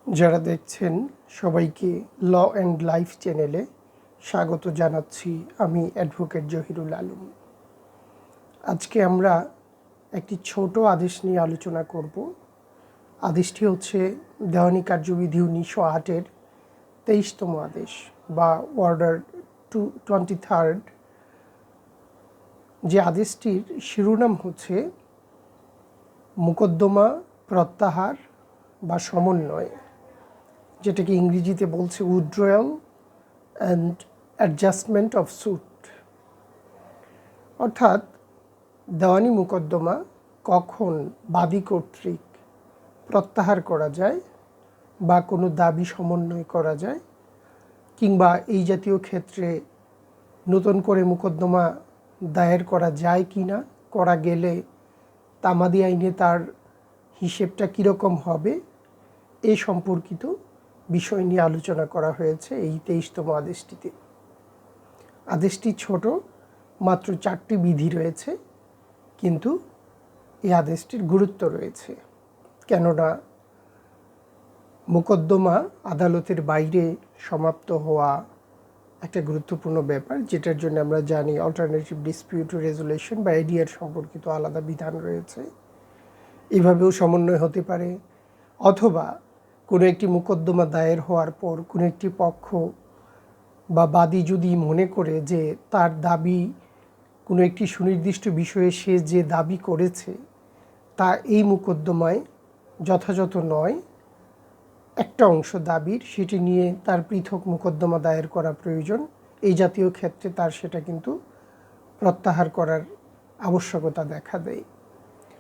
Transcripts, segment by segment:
যারা দেখছেন সবাইকে ল অ্যান্ড লাইফ চ্যানেলে স্বাগত জানাচ্ছি। আমি অ্যাডভোকেট জহিরুল আলম। আজকে আমরা একটি ছোট আদেশ নিয়ে আলোচনা করব। আদেশটি হচ্ছে দেওয়ানি কার্যবিধি 1908-এর 23তম আদেশ বা অর্ডার 23rd। যে আদেশটির শিরোনাম হচ্ছে মোকদ্দমা প্রত্যাহার বা সমন্বয়, যেটাকে ইংরেজিতে বলছে withdrawal and adjustment of suit. অর্থাৎ দেওয়ানি মোকদ্দমা কখন বাদী কর্তৃক প্রত্যাহার করা যায় বা কোনো দাবি সমন্বয় করা যায়, কিংবা এই জাতীয় ক্ষেত্রে নতুন করে মোকদ্দমা দায়ের করা যায় কি না, করা গেলে তামাদি আইনে তার হিসেবটা কীরকম হবে, এ সম্পর্কিত বিষয় নিয়ে আলোচনা করা হয়েছে এই 23তম আদেশটিতে। আদেশটি ছোট, মাত্র 4টি বিধি রয়েছে, কিন্তু এই আদেশটির গুরুত্ব রয়েছে। কেননা মোকদ্দমা আদালতের বাইরে সমাপ্ত হওয়া একটা গুরুত্বপূর্ণ ব্যাপার, যেটার জন্য আমরা জানি অল্টারনেটিভ ডিসপিউট রেজুলেশন বা এডিআর সম্পর্কিত আলাদা বিধান রয়েছে। এভাবেও সমন্বয় হতে পারে, অথবা কোনো একটি মোকদ্দমা দায়ের হওয়ার পর কোনো একটি পক্ষ বা বাদী যদি মনে করে যে তার দাবি কোনো একটি সুনির্দিষ্ট বিষয়ে সে যে দাবি করেছে তা এই মোকদ্দমায় যথাযথ নয়, একটা অংশ দাবির, সেটি নিয়ে তার পৃথক মোকদ্দমা দায়ের করা প্রয়োজন, এই জাতীয় ক্ষেত্রে তার সেটা কিন্তু প্রত্যাহার করার আবশ্যকতা দেখা দেয়।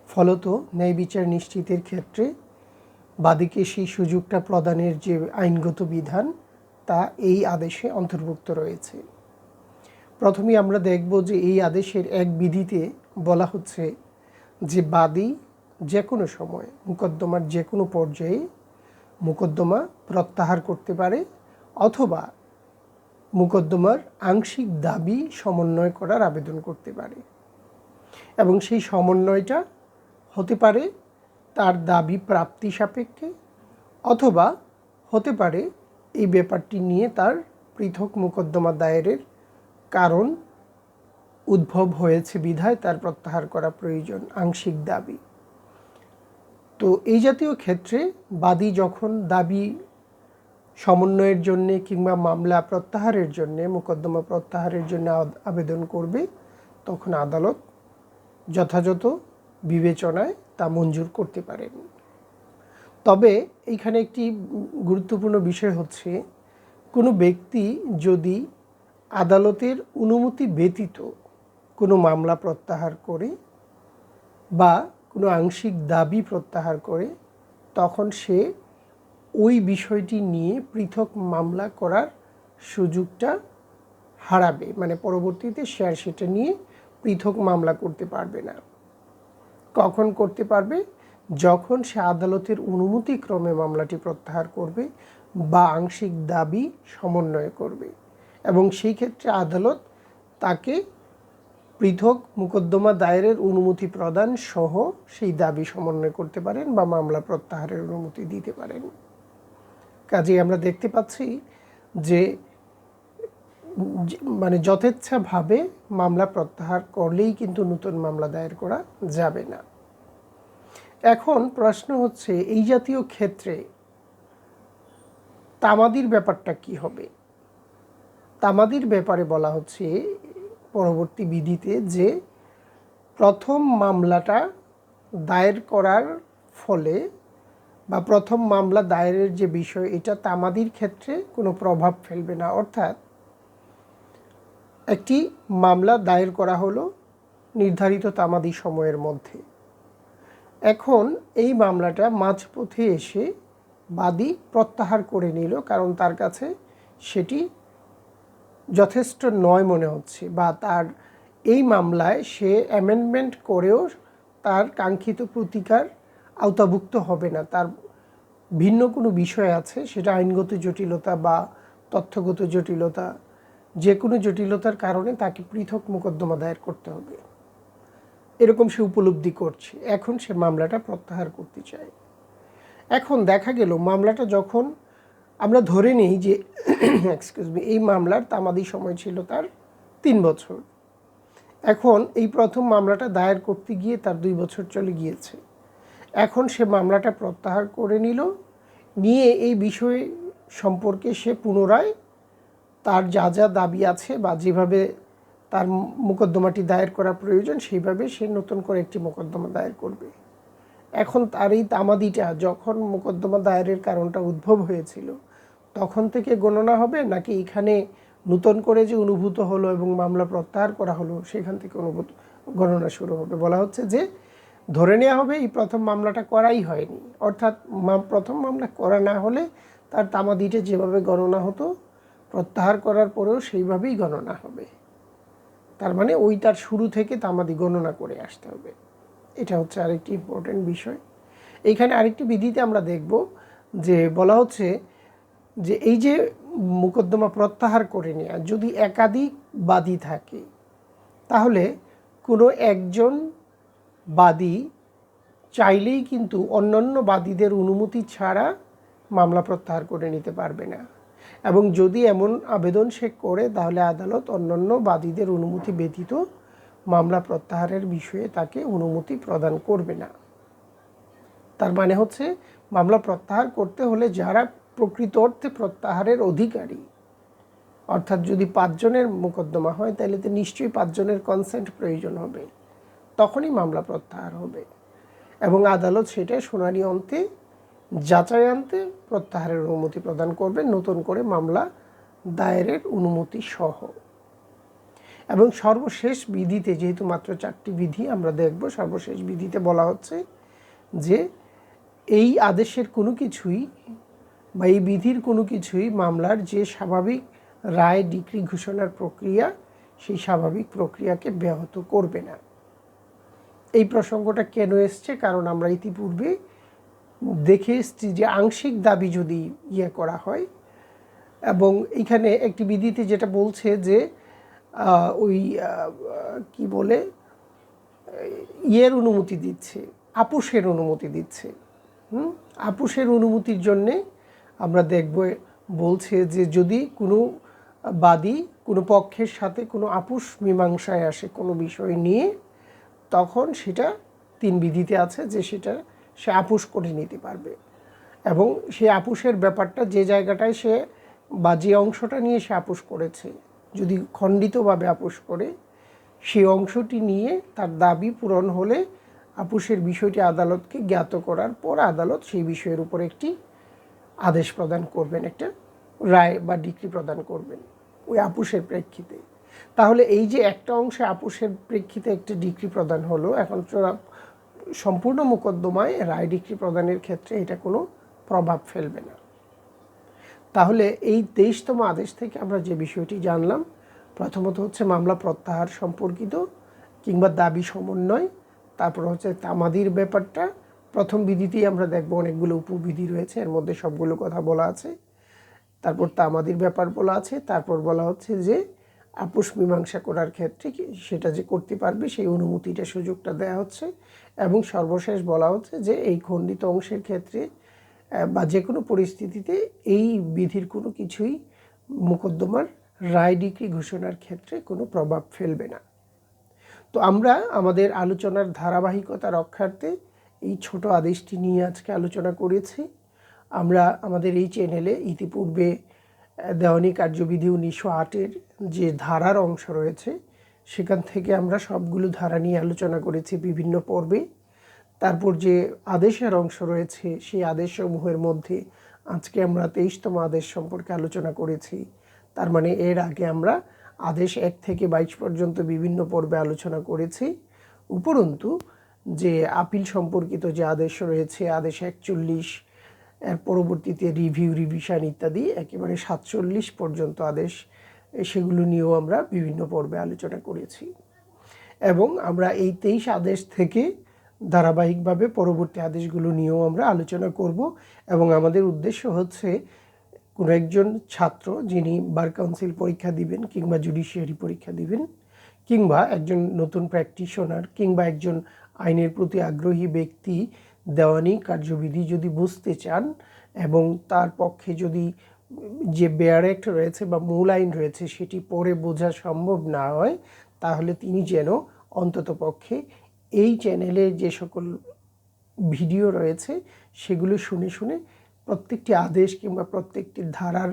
ফলত ন্যায় বিচার নিশ্চিতের ক্ষেত্রে বাদীকে সেই সুযোগটা প্রদানের যে আইনগত বিধান তা এই আদেশে অন্তর্ভুক্ত রয়েছে। প্রথমে আমরা দেখব যে এই আদেশের এক বিধিতে বলা হচ্ছে যে বাদী যে কোনো সময় মোকদ্দমার যে কোনো পর্যায়ে মোকদ্দমা প্রত্যাহার করতে পারে অথবা মোকদ্দমার আংশিক দাবি সমন্বয় করার আবেদন করতে পারে, এবং সেই সমন্বয়টা হতে পারে তার দাবি প্রাপ্তি সাপেক্ষে, অথবা হতে পারে এই ব্যাপারটি নিয়ে তার পৃথক মোকদ্দমা দায়েরের কারণ উদ্ভব হয়েছে বিধায় তার প্রত্যাহার করা প্রয়োজন, আংশিক দাবি। তো এই জাতীয় ক্ষেত্রে বাদী যখন দাবি সমন্বয়ের জন্যে কিংবা মামলা প্রত্যাহারের জন্যে, মোকদ্দমা প্রত্যাহারের জন্য আবেদন করবে, তখন আদালত যথাযথ বিবেচনায় তা মঞ্জুর করতে পারেন। তবে এইখানে একটি গুরুত্বপূর্ণ বিষয় হচ্ছে, কোনো ব্যক্তি যদি আদালতের অনুমতি ব্যতীত কোনো মামলা প্রত্যাহার করে বা কোনো আংশিক দাবি প্রত্যাহার করে, তখন সে ওই বিষয়টি নিয়ে পৃথক মামলা করার সুযোগটা হারাবে, মানে পরবর্তীতে সে আর সেটা নিয়ে পৃথক মামলা করতে পারবে না। কখন করতে পারবে? যখন সে আদালতের অনুমতিক্রমে মামলাটি প্রত্যাহার করবে বা আংশিক দাবি সমন্বয় করবে, এবং সেই ক্ষেত্রে আদালত তাকে পৃথক মোকদ্দমা দায়েরের অনুমতি প্রদান সহ সেই দাবি সমন্বয় করতে পারেন বা মামলা প্রত্যাহারের অনুমতি দিতে পারেন। কাজেই আমরা দেখতে পাচ্ছি যে মানে যথেচ্ছাভাবে মামলা প্রত্যাহার করলেই কিন্তু নতুন মামলা দায়ের করা যাবে না। এখন প্রশ্ন হচ্ছে, এই জাতীয় ক্ষেত্রে তামাদির ব্যাপারটা কি হবে? তামাদির ব্যাপারে বলা হচ্ছে পরবর্তী বিধিতে যে প্রথম মামলাটা দায়ের করার ফলে বা প্রথম মামলা দায়েরের যে বিষয়, এটা তামাদির ক্ষেত্রে কোনো প্রভাব ফেলবে না। অর্থাৎ একটি মামলা দায়ের করা হলো নির্ধারিত তামাদি সময়ের মধ্যে, এখন এই মামলাটা মাঝপথে এসে বাদী প্রত্যাহার করে নিল, কারণ তার কাছে সেটি যথেষ্ট নয় মনে হচ্ছে, বা তার এই মামলায় সে অ্যামেন্ডমেন্ট করেও তার কাঙ্ক্ষিত প্রতিকার আওতাভুক্ত হবে না, তার ভিন্ন কোনো বিষয় আছে, সেটা আইনগত জটিলতা বা তথ্যগত জটিলতা, যে কোনো জটিলতার কারণে তাকে পৃথক মোকদ্দমা দায়ের করতে হবে, এরকম সে উপলব্ধি করছে। এখন সে মামলাটা প্রত্যাহার করতে চায়। এখন দেখা গেল মামলাটা যখন আমরা ধরে নিই যে এই মামলার তামাদি সময় ছিল তার 3 বছর। এখন এই প্রথম মামলাটা দায়ের করতে গিয়ে তার 2 বছর চলে গিয়েছে। এখন সে মামলাটা প্রত্যাহার করে নিয়ে এই বিষয় সম্পর্কে সে পুনরায় তার যা যা দাবি আছে বা যেভাবে তার মোকদ্দমাটি দায়ের করা প্রয়োজন সেইভাবে সে নতুন করে একটি মোকদ্দমা দায়ের করবে। এখন তার এই তামাদিটা যখন মোকদ্দমা দায়েরের কারণটা উদ্ভব হয়েছিল তখন থেকে গণনা হবে, নাকি এখানে নতুন করে যে অনুভূত হলো এবং মামলা প্রত্যাহার করা হলো সেখান থেকে গণনা শুরু হবে? বলা হচ্ছে যে ধরে নেওয়া হবে এই প্রথম মামলাটা করাই হয়নি, অর্থাৎ প্রথম মামলা করা না হলে তার তামাদিটা যেভাবে গণনা হতো প্রত্যাহার করার পরেও সেইভাবেই গণনা হবে। তার মানে ওই তার শুরু থেকে তামাদি গণনা করে আসতে হবে। এটা হচ্ছে আরেকটি ইম্পর্টেন্ট বিষয়। এইখানে আরেকটি বিধিতে আমরা দেখব যে বলা হচ্ছে যে এই যে মোকদ্দমা প্রত্যাহার করে নেওয়া, যদি একাধিক বাদী থাকে তাহলে কোনো একজন বাদী চাইলেই কিন্তু অন্যান্য বাদীদের অনুমতি ছাড়া মামলা প্রত্যাহার করে নিতে পারবে না, এবং যদি এমন আবেদন সে করে তাহলে আদালত অন্যান্য বাদীদের অনুমতি ব্যতীত মামলা প্রত্যাহারের বিষয়ে তাকে অনুমতি প্রদান করবে না। তার মানে হচ্ছে মামলা প্রত্যাহার করতে হলে যারা প্রকৃত অর্থে প্রত্যাহারের অধিকারী, অর্থাৎ যদি 5 জনের মোকদ্দমা হয় তাহলে তো নিশ্চয়ই 5 জনের কনসেন্ট প্রয়োজন হবে, তখনই মামলা প্রত্যাহার হবে এবং আদালত সেটা শুনানি অন্তে যাচাই আনতে প্রত্যাহারের অনুমতি প্রদান করবে নতুন করে মামলা দায়েরের অনুমতি সহ। এবং সর্বশেষ বিধিতে, যেহেতু মাত্র 4টি বিধি আমরা দেখব, সর্বশেষ বিধিতে বলা হচ্ছে যে এই আদেশের কোনো কিছুই বা এই বিধির কোনো কিছুই মামলার যে স্বাভাবিক রায় ডিক্রি ঘোষণার প্রক্রিয়া সেই স্বাভাবিক প্রক্রিয়াকে ব্যাহত করবে না। এই প্রসঙ্গটা কেন এসছে? কারণ আমরা ইতিপূর্বে দেখে এসছি যে আংশিক দাবি যদি করা হয়, এবং এখানে একটি বিধিতে যেটা বলছে যে ওই কি বলে অনুমতি দিচ্ছে, আপোষের অনুমতি দিচ্ছে। আপোষের অনুমতির জন্যে আমরা দেখব বলছে যে যদি কোনো বাদী কোনো পক্ষের সাথে কোনো আপোষ মীমাংসায় আসে কোনো বিষয় নিয়ে, তখন সেটা 3 বিধিতে আছে যে সেটা সে আপোষ করে নিতে পারবে, এবং সেই আপোষের ব্যাপারটা যে জায়গাটায় সে বা যে অংশটা নিয়ে সে আপোষ করেছে যদি খণ্ডিতভাবে আপোষ করে, সেই অংশটি নিয়ে তার দাবি পূরণ হলে আপোষের বিষয়টি আদালতকে জ্ঞাত করার পর আদালত সেই বিষয়ের উপর একটি আদেশ প্রদান করবেন, একটা রায় বা ডিক্রি প্রদান করবেন ওই আপোষের প্রেক্ষিতে। তাহলে এই যে একটা অংশে আপোষের প্রেক্ষিতে একটা ডিক্রি প্রদান হলো, এখন সম্পূর্ণ মোকদ্দমায় রায় ডিক্রি প্রদানের ক্ষেত্রে এটা কোনো প্রভাব ফেলবে না। তাহলে এই 23তম আদেশ থেকে আমরা যে বিষয়টি জানলাম, প্রথমত হচ্ছে মামলা প্রত্যাহার সম্পর্কিত কিংবা দাবি সমন্বয়, তারপর হচ্ছে তামাদির ব্যাপারটা। প্রথম বিধিতেই আমরা দেখব অনেকগুলো উপবিধি রয়েছে, এর মধ্যে সবগুলো কথা বলা আছে। তারপর তামাদির ব্যাপার বলা আছে, তারপর বলা হচ্ছে যে আপোষ মীমাংসা করার ক্ষেত্রে সেটা যে করতে পারবে সেই অনুমতিটা সুযোগটা দেওয়া হচ্ছে, এবং সর্বশেষ বলা হচ্ছে যে এই খণ্ডিত অংশের ক্ষেত্রে বা যে কোনো পরিস্থিতিতে এই বিধির কোনো কিছুই মোকদ্দমার রায় ডিক্রি ঘোষণার ক্ষেত্রে কোনো প্রভাব ফেলবে না। তো আমরা আমাদের আলোচনার ধারাবাহিকতা রক্ষার্থে এই ছোট আদেশটি নিয়ে আজকে আলোচনা করেছি। আমরা আমাদের এই চ্যানেলে ইতিপূর্বে দেওয়ানি কার্যবিধি 1908-এর যে ধারার অংশ রয়েছে সেখান থেকে আমরা সবগুলো ধারা নিয়ে আলোচনা করেছি বিভিন্ন পর্বে। তারপর যে আদেশের অংশ রয়েছে সেই আদেশসমূহের মধ্যে আজকে আমরা 23তম আদেশ সম্পর্কে আলোচনা করেছি। তার মানে এর আগে আমরা আদেশ 1 থেকে 22 পর্যন্ত বিভিন্ন পর্বে আলোচনা করেছি। উপরন্তু যে আপিল সম্পর্কিত যে আদেশ রয়েছে, আদেশ 41, এর পরবর্তীতে রিভিশন ইত্যাদি একেবারে 47 পর্যন্ত আদেশ, সেগুলো নিয়েও আমরা বিভিন্ন পর্বে আলোচনা করেছি। এবং আমরা এই 23 আদেশ থেকে ধারাবাহিকভাবে পরবর্তী আদেশগুলো নিয়েও আমরা আলোচনা করব। এবং আমাদের উদ্দেশ্য হচ্ছে কোনো একজন ছাত্র যিনি বার কাউন্সিল পরীক্ষা দিবেন কিংবা জুডিশিয়ারি পরীক্ষা দিবেন, কিংবা একজন নতুন প্র্যাকটিশনার কিংবা একজন আইনের প্রতি আগ্রহী ব্যক্তি দেওয়ানি কার্যবিধি যদি বুঝতে চান এবং তার পক্ষে যদি যে বেয়ার অ্যাক্ট রয়েছে বা মূল আইন রয়েছে সেটি পড়ে বোঝা সম্ভব না হয়, তাহলে তিনি যেন অন্ততপক্ষে এই চ্যানেলে যে সকল ভিডিও রয়েছে সেগুলো শুনে শুনে প্রত্যেকটি আদেশ কিংবা প্রত্যেকটি ধারার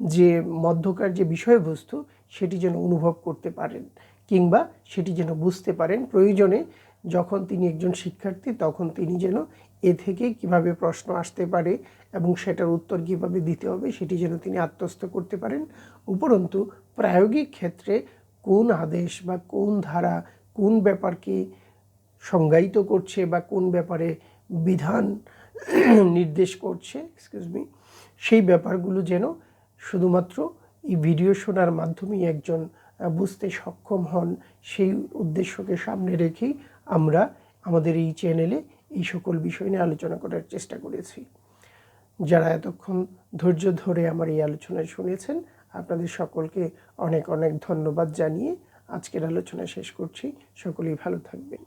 যে মধ্যকার যে বিষয়বস্তু সেটি যেন অনুভব করতে পারেন কিংবা সেটি যেন বুঝতে পারেন। প্রয়োজনে যখন তিনি একজন শিক্ষার্থী তখন তিনি যেন এ থেকে কিভাবে প্রশ্ন আসতে পারে এবং সেটার উত্তর কীভাবে দিতে হবে সেটি যেন তিনি আত্মস্থ করতে পারেন। উপরন্তু প্রায়োগিক ক্ষেত্রে কোন আদেশ বা কোন ধারা কোন ব্যাপারকে সংজ্ঞায়িত করছে বা কোন ব্যাপারে বিধান নির্দেশ করছে সেই ব্যাপারগুলো যেন শুধুমাত্র এই ভিডিও শোনার মাধ্যমেই একজন বুঝতে সক্ষম হন, সেই উদ্দেশ্যকে সামনে রেখেই আমরা আমাদের এই চ্যানেলে এই সকল বিষয় নিয়ে আলোচনা করার চেষ্টা করেছি। যারা এতক্ষণ ধৈর্য ধরে আমার এই আলোচনা শুনেছেন, আপনাদের সকলকে অনেক অনেক ধন্যবাদ জানিয়ে আজকের আলোচনা শেষ করছি। সকলেই ভালো থাকবেন।